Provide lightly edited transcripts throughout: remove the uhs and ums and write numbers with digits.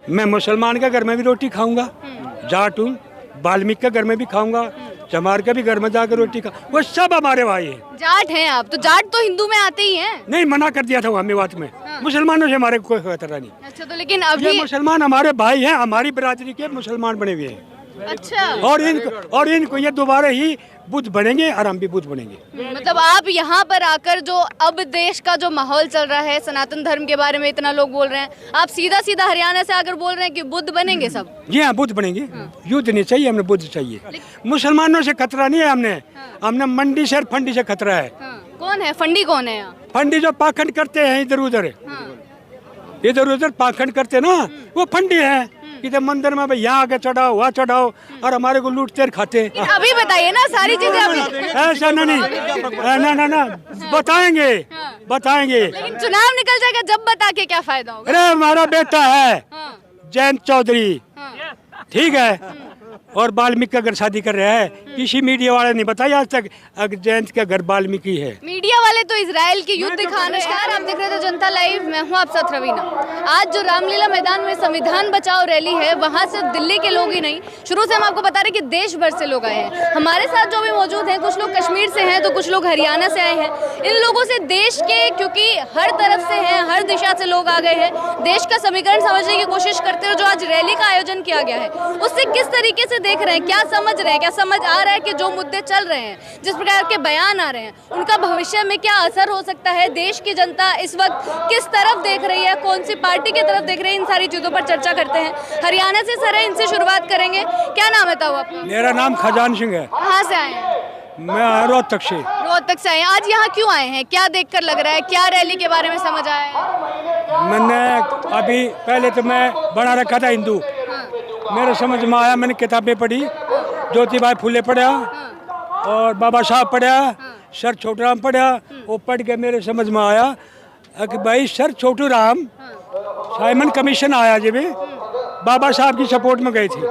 मैं मुसलमान के घर में भी रोटी खाऊंगा, जाट हूँ, वाल्मीकि के घर में भी खाऊंगा, चमार के भी घर में जाकर रोटी खा, वो सब हमारे भाई हैं। जाट हैं आप, तो जाट तो हिंदू में आते ही हैं। नहीं, मना कर दिया था वो हमें बात में। मुसलमानों से हमारे कोई खतरा नहीं। अच्छा, तो लेकिन ये अभी मुसलमान हमारे भाई हैं, हमारी बिरादरी के मुसलमान बने हुए हैं। अच्छा, और इनको ये दोबारा ही बुद्ध बनेंगे और हम भी बुद्ध बनेंगे। मतलब आप यहाँ पर आकर जो अब देश का जो माहौल चल रहा है, सनातन धर्म के बारे में इतना लोग बोल रहे हैं, आप सीधा सीधा हरियाणा से आकर बोल रहे हैं कि बुद्ध बनेंगे सब। जी हाँ, बुद्ध बनेंगे। युद्ध नहीं चाहिए, हमने बुद्ध चाहिए। मुसलमानों से खतरा नहीं है, हमने मंडी से और फंडी से खतरा है। कौन है फंडी, कौन है यहाँ? फंडी जो पाखंड करते हैं इधर उधर पाखंड करते ना, वो फंडी है। कि मंदिर में भाई यहाँ आके चढ़ाओ, वहाँ चढ़ाओ, और हमारे को लूटते खाते। अभी बताइए ना सारी चीजें अभी। ऐसा नहीं, ना बताएंगे। लेकिन चुनाव निकल जाएगा जब बता के क्या फायदा होगा? अरे हमारा बेटा है जयंत चौधरी, ठीक है, और वाल्मीकि का घर शादी कर रहा है। किसी मीडिया वाले नहीं बताया आज तक जयंत का घर वाल्मीकि है। मीडिया वाले तो इजराइल के युद्ध दिखाने। आप देख रहे थे जनता लाइव, मैं हूं आप साथ रवीना। आज जो रामलीला मैदान में संविधान बचाओ रैली है, वहां सिर्फ दिल्ली के लोग ही नहीं, शुरू से हम आपको बता रहे कि देश भर से लोग आए हैं। हमारे साथ जो भी मौजूद हैं, कुछ लोग कश्मीर से हैं तो कुछ लोग हरियाणा से आए हैं। इन लोगों से देश के, क्योंकि हर तरफ से हैं, हर दिशा से लोग आ गए हैं, देश का समीकरण समझने की कोशिश करते हुए जो आज रैली का आयोजन किया गया है, उससे किस तरीके से देख रहे हैं, क्या समझ रहे हैं, क्या समझ आ रहा है कि जो मुद्दे चल रहे हैं, जिस प्रकार के बयान आ रहे हैं, उनका भविष्य में क्या असर हो सकता है, देश की जनता इस वक्त किस तरफ देख रही है, कौन सी पार्टी की तरफ देख रही है, इन सारी चीजों पर चर्चा करते हैं। हरियाणा से सर है, इनसे शुरुआत करेंगे। क्या नाम है ताऊ आपका? मेरा नाम खजान सिंह है। कहाँ से आए हैं? मैं रोहतक से। रोहतक से आए हैं। आज यहाँ क्यों आए हैं, क्या देखकर लग रहा है, क्या रैली के बारे में समझ आया है? मैंने अभी पहले तो मैं बना रखा था हिंदू, मेरे समझ में आया, मैंने किताबें पढ़ी, ज्योतिबा फुले पढ़ा और बाबा साहब पढ़ा, सर छोटू राम पढ़ा। वो पढ़ के मेरे समझ में आया कि भाई sir Chhotu Ram Simon commission आया जब बाबा साहब की सपोर्ट में गए थे,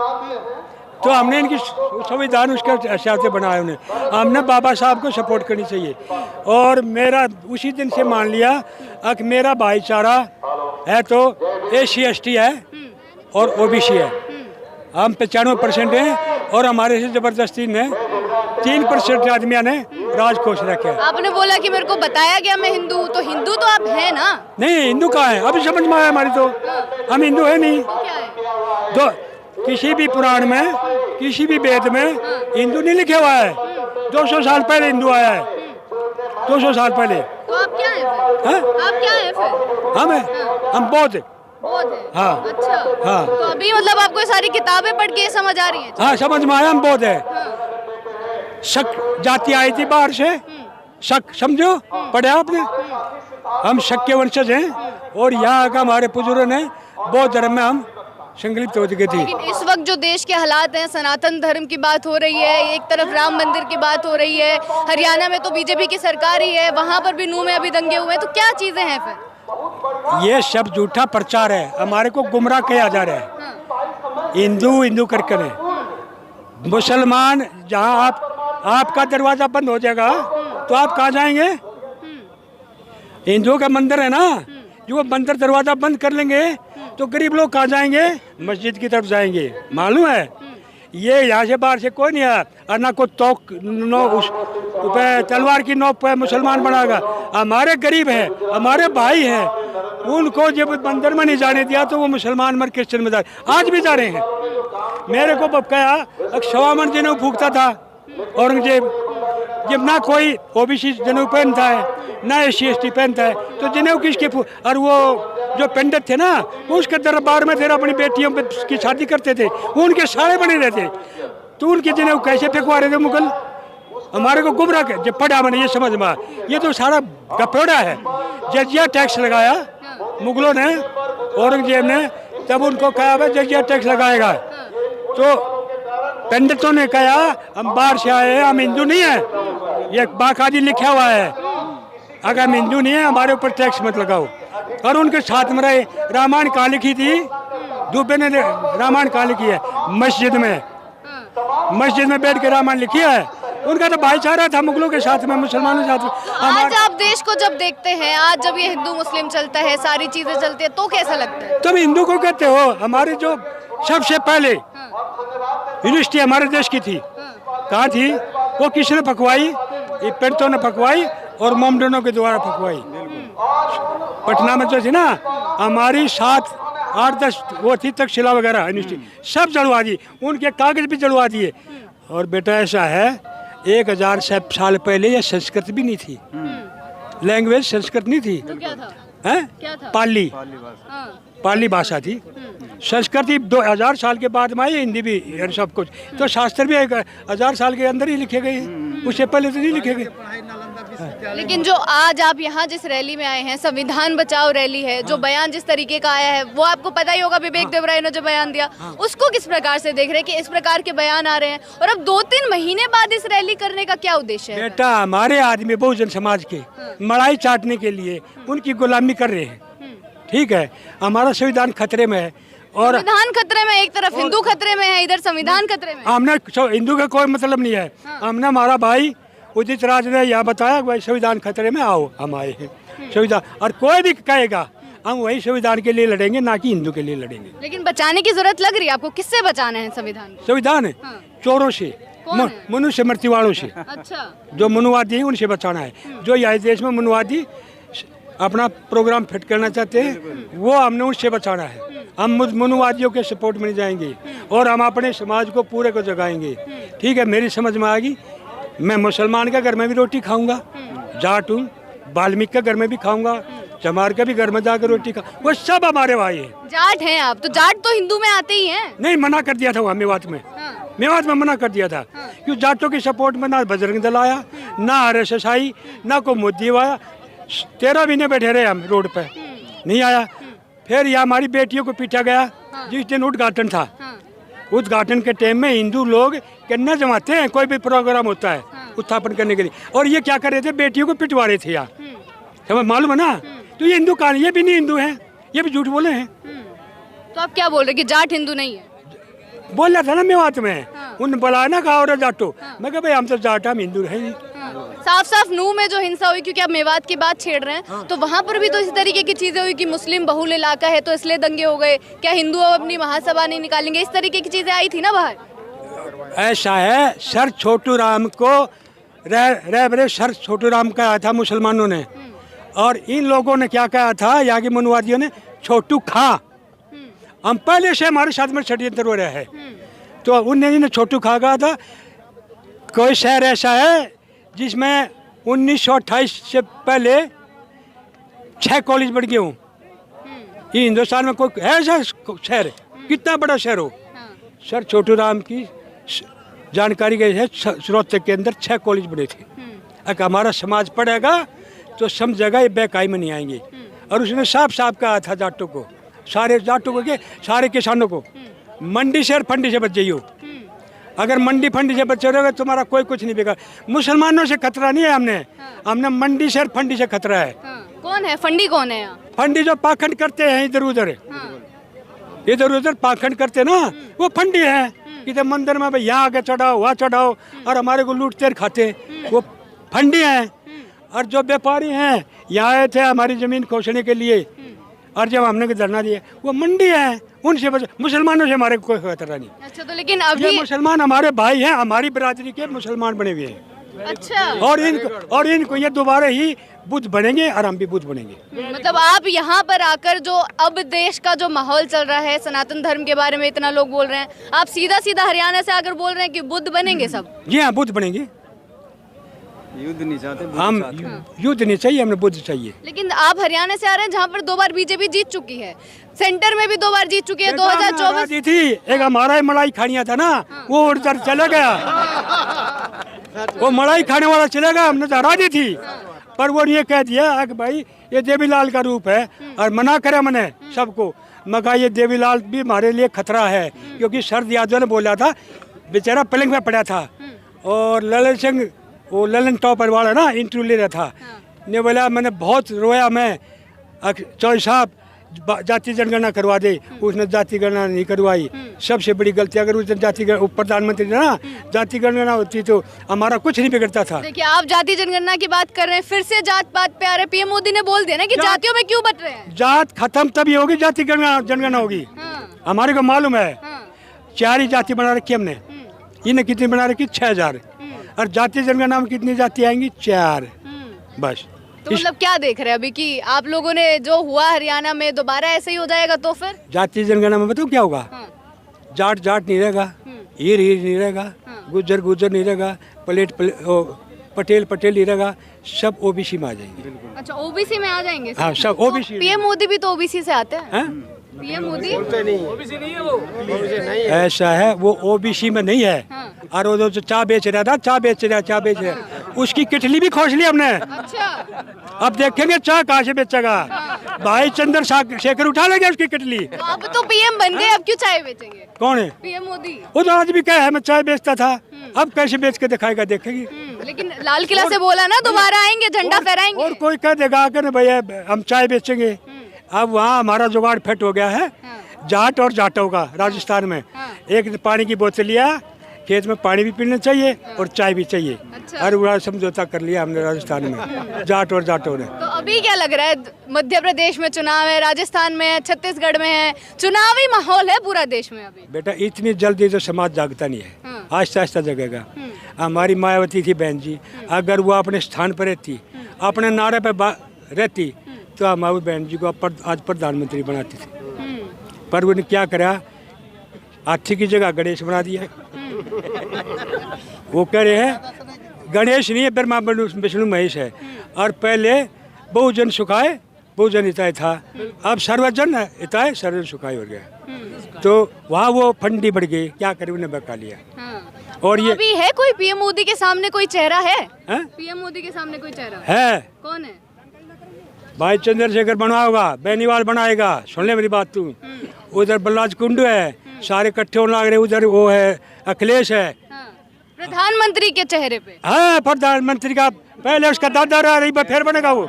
तो हमने इनकी संविधान उसके हिसाब से बनाया। उन्हें हमने बाबा साहब को सपोर्ट करनी चाहिए। और मेरा उसी दिन से मान लिया कि मेरा भाईचारा है तो SC/ST है और OBC है। हम 95% हैं और हमारे से जबरदस्ती ने 3% आदमियों ने राजकोष रखे। आपने बोला कि मेरे को बताया गया मैं हिंदू हूँ, तो हिंदू तो आप हैं ना? नहीं, हिंदू कहाँ है, अभी समझ में आया हमारी, तो हम हिंदू है नहीं। तो क्या है? तो किसी भी पुराण में, किसी भी वेद में हिंदू नहीं लिखा हुआ है। 200 साल पहले हिंदू आया है, 200 साल पहले। तो आप क्या है फिर? आप क्या है फिर? हम बौद्ध हैं। बौद्ध है। हाँ। अच्छा। हाँ। तो अभी मतलब आपको ये सारी किताबें पढ़ के ये समझ आ रही है? हाँ, समझ में आया, हम बौद्ध है। शक जाति आई थी बाहर से, शक समझो, पढ़े आपने? हम शक के वंशज हैं और यहाँ का हमारे बुजुर्गों ने बौद्ध धर्म में हम संकलित हो चुके थे। लेकिन इस वक्त जो देश के हालात हैं, सनातन धर्म की बात हो रही है, एक तरफ राम मंदिर की बात हो रही है, हरियाणा में तो BJP की सरकार ही है, वहाँ पर भी नूह में अभी दंगे हुए हैं, तो क्या चीजें हैं फिर? ये सब झूठा प्रचार है, हमारे को गुमराह किया जा रहा है। हिंदू करके नहीं। मुसलमान, जहाँ आपका दरवाजा बंद हो जाएगा तो आप कहाँ जाएंगे? हिंदुओं का मंदिर है ना, जो मंदिर दरवाजा बंद कर लेंगे तो गरीब लोग कहाँ जाएंगे? मस्जिद की तरफ जाएंगे। मालूम है, ये यहाँ से बाहर से कोई नहीं आया, और ना कोई तोक तलवार की नोक पे मुसलमान बनाएगा। हमारे गरीब हैं, हमारे भाई हैं, उनको जब मंदिर में नहीं जाने दिया तो वो मुसलमान मर क्रिश्चियन में जा, आज भी जा रहे हैं। मेरे को कहा 100 मन जनेऊ फूकता था औरंगजेब, जब ना कोई OBC जनेऊ पहनता है ना SC/ST पहनता है, तो जनेऊ किसके? और वो जो पंडित थे ना, वो उसके दरबार में फिर अपनी बेटियों की शादी करते थे, वो उनके साड़े बने रहते, तो उनके जनेऊ कैसे फेंकवा रहे थे मुगल? हमारे को गुमराह कर, जब पढ़ा मैंने ये समझ में, ये तो सारा गपोड़ा है। जजिया टैक्स लगाया मुगलों ने, औरंगजेब ने, तब उनको कहा भाई जजिया टैक्स लगाएगा, तो पंडितों ने कहा हम बाहर से आए हैं, हम हिंदू नहीं है, ये बाकायदे लिखा हुआ है, अगर हम हिंदू नहीं है हमारे ऊपर टैक्स मत लगाओ। और उनके साथ में रहे, रामायण कहाँ लिखी थी? दुबे ने रामायण कहाँ लिखी है? मस्जिद में बैठ के रामायण लिखी है। उनका तो भाईचारा था मुगलों के साथ में, मुसलमानों के साथ में। आज आप देश को जब देखते हैं, आज जब ये हिंदू मुस्लिम चलता है, सारी चीजें चलती है, तो कैसा लगता है? तुम हिंदू को कहते हो? हमारी जो सबसे पहले यूनिवर्सिटी हमारे देश की थी, कहाँ थी? वो किसने पकवाई? ये पेड़ों ने पकवाई और मोमडनों के द्वारा पकवाई। पटना में जो थी ना, हमारी 7, 8, 10 वो थी तक्षशिला वगैरह यूनिवर्सिटी, सब जलवा दी, उनके कागज भी जलवा दिए। और बेटा ऐसा है, 1000 साल पहले ये संस्कृत भी नहीं थी, लैंग्वेज संस्कृत नहीं थी, तो क्या था? हैं? क्या था? पाली भाषा थी। संस्कृत 2000 साल के बाद में आई, हिंदी भी और सब कुछ। तो शास्त्र भी 1000 साल के अंदर ही लिखे गए हैं, उससे पहले तो नहीं लिखे गए। लेकिन जो आज आप यहाँ जिस रैली में आए हैं, संविधान बचाओ रैली है, जो बयान जिस तरीके का आया है, वो आपको पता ही होगा, विवेक देवराय ने जो बयान दिया, उसको किस प्रकार से देख रहे हैं कि इस प्रकार के बयान आ रहे हैं? और अब 2-3 महीने बाद इस रैली करने का क्या उद्देश्य है? बेटा, हमारे आदमी बहुजन समाज के मलाई चाटने के लिए उनकी गुलामी कर रहे हैं, ठीक है? हमारा संविधान खतरे में है। और संविधान खतरे में, एक तरफ हिंदू खतरे में है, इधर संविधान खतरे में। हमने हिंदू का कोई मतलब नहीं है। हमने, हमारा भाई उदित राज ने यह बताया भाई संविधान खतरे में, आओ हम आए हैं संविधान। और कोई भी कहेगा हम वही संविधान के लिए लड़ेंगे, ना कि हिंदू के लिए लड़ेंगे। लेकिन बचाने की जरूरत लग रही है आपको? किससे बचाना है संविधान को? संविधान चोरों से, मनुष्य मृत्युवाणों से। अच्छा, जो मनुवादी है उनसे बचाना है। जो यहाँ देश में मनुवादी अपना प्रोग्राम फिट करना चाहते हैं, वो हमने उनसे बचाना है। हम मनुवादियों के सपोर्ट में नहीं जाएंगे और हम अपने समाज को पूरे को जगाएंगे, ठीक है? मेरी समझ में आ गई। मैं मुसलमान के घर में भी रोटी खाऊंगा, जाट हूँ, वाल्मीकि के घर में भी खाऊंगा, चमार के भी घर में जाकर रोटी खा, वो सब हमारे भाई हैं। जाट हैं आप? तो जाट तो हिंदू में आते ही हैं। नहीं, मना कर दिया था वहाँ मेवात में। मेवात में मना कर दिया था, क्यों? जाटों के सपोर्ट में ना बजरंग दल आया, ना RSS आई, ना कोई मोदी आया। 13 महीने बैठे रहे हम रोड पे, नहीं आया। फिर यह हमारी बेटियों को पीटा गया जिस दिन उद्घाटन था। उद्घाटन के टाइम में हिंदू लोग कन्या जमाते हैं, कोई भी प्रोग्राम होता है उत्थापन करने के लिए, और ये क्या कर रहे थे? बेटियों को पिटवा रहे थे यार, समझ मालूम है ना? तो ये हिंदू कहानी, ये भी नहीं हिंदू हैं, ये भी झूठ बोले हैं। तो आप क्या बोल रहे कि जाट हिंदू नहीं है? बोल रहा था ना मेवात में, उन बुलाया ना, कहा और जाटो। मैं कहा भाई हम तो जाट, हम हिंदू है नहीं। साफ साफ नूह में जो हिंसा हुई, क्योंकि आप मेवात की बात छेड़ रहे हैं, तो वहाँ पर भी तो इसी तरीके की चीजें हुई कि मुस्लिम बहुल इलाका है तो इसलिए दंगे हो गए, क्या हिंदू अब अपनी महासभा नहीं निकालेंगे, इस तरीके की चीजें आई थी ना बाहर। ऐसा है, सर छोटू राम को रहबरे सर छोटू राम कहा था मुसलमानों ने, और इन लोगों ने क्या कहा था, यहाँ के मनुवादियों ने, छोटू खा। हम पहले से हमारे साथ में षड्यंत्र हो रहा है, तो उनने छोटू खा कहा था। कोई शहर ऐसा है जिसमें 1928 से पहले 6 कॉलेज बढ़ गए हूँ। ये हिंदुस्तान में कोई है ऐसा शहर? कितना बड़ा शहर हो? सर छोटू राम की जानकारी गई है, स्रोत के अंदर 6 कॉलेज बने थे। अगर हमारा समाज पढ़ेगा तो समझेगा ये बेकाई में नहीं आएंगे। और उसने साफ साफ कहा था जाटों को, सारे जाटों को, सारे किसानों को, मंडी से और फंडी से बच जाइयो। अगर मंडी फंडी से बचे रहोगे तुम्हारा कोई कुछ नहीं बिगड़। मुसलमानों से खतरा नहीं है, हमने मंडी से और फंडी से खतरा है। कौन है फंडी? कौन है यहाँ? फंडी जो पाखंड करते हैं इधर उधर पाखंड करते ना, वो फंडी है। किधर मंदिर में भाई यहाँ आगे चढ़ाओ, वहाँ चढ़ाओ, और हमारे को लूटते खाते, वो फंडी हैं। और जो व्यापारी हैं यहाँ आए थे हमारी जमीन खोसने के लिए, और जब हमने धरना दिया, वो मंडी है, उनसे मुसलमानों से हमारे कोई खतरा नहीं। अच्छा, तो लेकिन अभी मुसलमान हमारे भाई हैं, हमारी बिरादरी के मुसलमान बने हुए हैं। अच्छा, और इनको ये दोबारा ही बुद्ध बनेंगे और हम भी बुद्ध बनेंगे। मतलब आप यहाँ पर आकर जो अब देश का जो माहौल चल रहा है, सनातन धर्म के बारे में इतना लोग बोल रहे हैं, आप सीधा सीधा हरियाणा से आकर बोल रहे हैं कि बुद्ध बनेंगे सब? जी हाँ, बुद्ध बनेंगे। युद्ध नहीं चाहते, हम युद्ध नहीं चाहिए, हमें बुद्ध चाहिए। लेकिन आप हरियाणा से आ रहे हैं जहाँ पर 2 बार बीजेपी जीत चुकी है, सेंटर में भी 2 बार जीत चुकी है। 2024 थी, एक हमारा ही मलाई खानिया था ना, वो उधर चला गया, वो मलाई खाने वाला चला गया, हमने तो हरा दी थी। पर वो ये कह दिया कि भाई ये देवीलाल का रूप है, और मना करे मैंने सबको। मैं कहा ये देवीलाल भी हमारे लिए खतरा है, क्योंकि शरद यादव ने बोला था, बेचारा पलंग में पड़ा था, और ललन सिंह, वो ललन टॉपर वाला ना इंटरव्यू ले रहा था, ने बोला मैंने बहुत रोया मैं, चौधरी साहब जाति जनगणना करवा दे, उसने जाति गणना नहीं करवाई। सबसे बड़ी गलती, अगर उसने जाति प्रधानमंत्री ना जाति गणना होती तो हमारा कुछ नहीं बिगड़ता था। देखिए आप जाति जनगणना की बात कर रहे हैं, फिर से जात पात पे आ रहे। पीएम मोदी ने बोल दिया ना कि जातियों में क्यों बट रहे हैं। जात खत्म तभी होगी जाति जनगणना होगी। हमारे को मालूम है 4 ही जाति बना रखी हमने, इन्हें कितनी बना रखी 6000, और जाति जनगणना में कितनी जाति आएंगी 4 बस। तो मतलब क्या देख रहे हैं अभी कि आप लोगों ने जो हुआ हरियाणा में दोबारा ऐसे ही हो जाएगा? तो फिर जाति जनगणना में बताओ क्या होगा? जाट जाट नहीं रहेगा, हीर हीर नहीं रहेगा, गुज्जर गुज्जर नहीं रहेगा, पटेल पटेल नहीं रहेगा, सब ओबीसी में आ जाएंगे। अच्छा ओबीसी में आ जाएंगे? हाँ सब ओबीसी। पीएम मोदी भी तो ओबीसी से आते हैं। पीएम मोदी ओबीसी नहीं है वो, ऐसा है, वो ओबीसी में नहीं है। और वो जो चाय बेच रहा था, चाय बेच रहा, उसकी किटली भी खोज ली हमने। अच्छा अब देखेंगे चाय कहाँ से बेचेगा। भाई चंद्रशेखर उठा लेंगे उसकी किटली। अब तो पीएम बन गए, अब क्यों चाय बेचेंगे? कौन है? पीएम मोदी। वो तो आज भी कहे मैं चाय बेचता था, अब कैसे बेच के दिखाएगा, देखेगी। लेकिन लाल किला से बोला ना दोबारा आएंगे, झंडा फहराएंगे। और कोई कह देगा कि भैया हम चाय बेचेंगे। अब वहाँ हमारा जुगाड़ फिट हो गया है, जाट और जाटों का राजस्थान में। एक पानी की बोतल लिया, खेत में पानी भी पीना चाहिए और चाय भी चाहिए। अच्छा। और पूरा समझौता कर लिया हमने राजस्थान में जाट और जाटों ने। तो अभी क्या लग रहा है? मध्य प्रदेश में चुनाव है, राजस्थान में है, छत्तीसगढ़ में है, चुनावी माहौल है पूरा देश में अभी। बेटा इतनी जल्दी तो समाज जागता नहीं है, आहिस्ता आहिस्ता जगेगा। हमारी मायावती थी बहन जी, अगर वो अपने स्थान पर रहती, अपने नारे पे रहती, तो हमारी बहन जी को आज प्रधानमंत्री बनाती थी। पर उन्होंने क्या करा, हाथी की जगह गणेश बना दिया। वो कह रहे हैं गणेश नहीं है, ब्रह्मा विष्णु महेश है। और पहले बहुजन सुखाए बहुजन हिताय था, अब सर्वजन हिताय सर्वजन सुखाए हो गया। तो वहाँ वो फंडी बढ़ गई, क्या करे, उन्हें बका लिया। और ये अभी है कोई पीएम मोदी के सामने कोई चेहरा है? पीएम मोदी के सामने कोई चेहरा है? कौन है? भाई चंद्रशेखर बनवाएगा, बेनीवाल बनाएगा, सुन ले मेरी बात तू। उधर बलराज कुंडू है, सारे इकट्ठे होने लग रहे। उधर वो है अखिलेश है, प्रधानमंत्री के चेहरे पे। हाँ प्रधानमंत्री का पहले उसका दादा रहा, रही फिर बनेगा वो।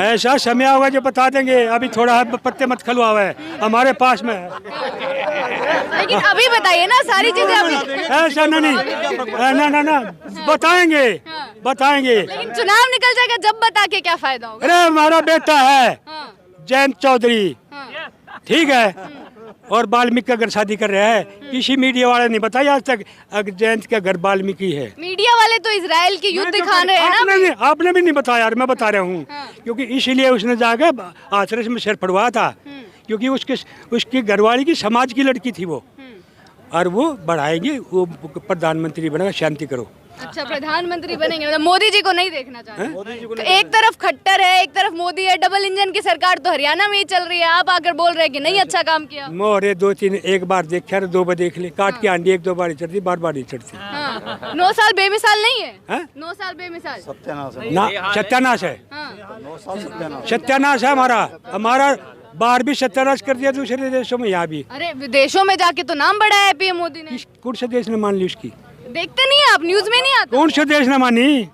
ऐसा समय होगा जो बता देंगे, अभी थोड़ा है पत्ते मत खलवावे है, हमारे पास में है। लेकिन अभी बताइए ना सारी चीजें अभी। ऐसा ना बताएंगे बताएंगे। लेकिन चुनाव निकल जाएगा जब बता के क्या फायदा होगा? अरे हमारा बेटा है जयंत चौधरी, ठीक है, और वाल्मीकि अगर शादी कर रहा है, किसी मीडिया वाले नहीं बताया आज तक जयंत का घर वाल्मीकि है। मीडिया वाले तो इजराइल की युद्ध दिखा रहे हैं ना। आपने भी नहीं बताया यार, मैं बता रहा हूँ। क्योंकि इसीलिए उसने जाके आश्रय में सिर फड़वाया था, क्योंकि उसकी घरवाली की समाज की लड़की थी वो, और वो बढ़ाएंगे, वो प्रधानमंत्री बनेगा, शांति करो। अच्छा प्रधानमंत्री बनेंगे, मतलब मोदी जी को नहीं देखना चाहते। तो एक तरफ खट्टर है, एक तरफ मोदी है, डबल इंजन की सरकार तो हरियाणा में ही चल रही है। आप आकर बोल रहे हैं कि नहीं अच्छा काम किया। मोरे 2-3 एक बार देखा, 2 बार देख ले, काट की आंडी 1-2 बार ही चढ़ती, बार नहीं चढ़ती। 9 साल बेमिसाल नहीं है? 9 साल बेमिसाल सत्यानाश है, सत्यानाश है हमारा बाहर भी सत्यानाश कर दिया, दूसरे देशों में, यहाँ भी। अरे विदेशों में जाके तो नाम बढ़ाया है पीएम मोदी ने। कौन से देश ने मान ली उसकी? देखते नहीं है आप, न्यूज में नहीं आता। कौन से देश ने मानी?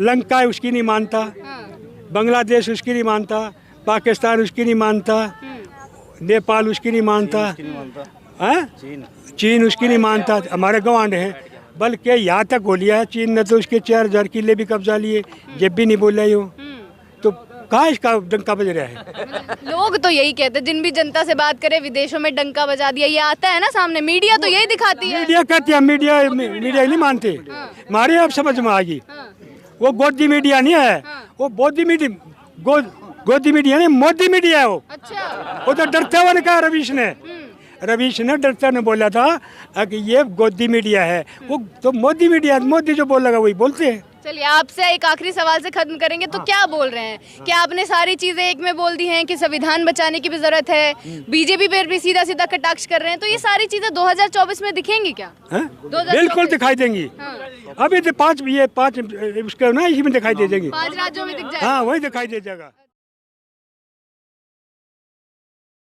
लंका उसकी नहीं मानता, बांग्लादेश उसकी नहीं मानता, पाकिस्तान उसकी नहीं मानता, नेपाल उसकी नहीं मानता, चीन उसकी नहीं मानता। हमारे गवांड हैं, बल्कि यहाँ तक गोलियां है, चीन ने तो उसके 4000 किले भी कब्जा लिए, जब भी नहीं बोला यूँ, तो कहाँ इसका डंका बज रहा है? लोग तो यही कहते हैं, जिन भी जनता से बात करे विदेशों में डंका बजा दिया, ये आता है ना सामने, मीडिया तो यही दिखाती है। मीडिया कहती है, मीडिया नहीं मानते। हमारे अब समझ में आ गई, वो गोदी मीडिया नहीं है, वो बोधी मीडिया, गोदी मीडिया नहीं, मोदी मीडिया है वो। अच्छा, वो तो डरते हुए ने कहा, रवीश ने डरता ने बोला था कि ये गोदी मीडिया है, वो तो मोदी मीडिया, मोदी जो बोल लगा वही बोलते हैं। चलिए आपसे एक आखिरी सवाल से खत्म करेंगे, तो क्या बोल रहे हैं? क्या आपने सारी चीजें एक में बोल दी हैं कि संविधान बचाने की भी जरूरत है, बीजेपी पर भी सीधा सीधा कटाक्ष कर रहे हैं, तो ये सारी चीजें 2024 में दिखेंगी क्या? बिल्कुल दिखाई देंगी। अभी तो 5 उसके ना इसी में दिखाई दे जाएंगी, 5 राज्यों में दिख जाएगा। हाँ वही दिखाई दे जाएगा।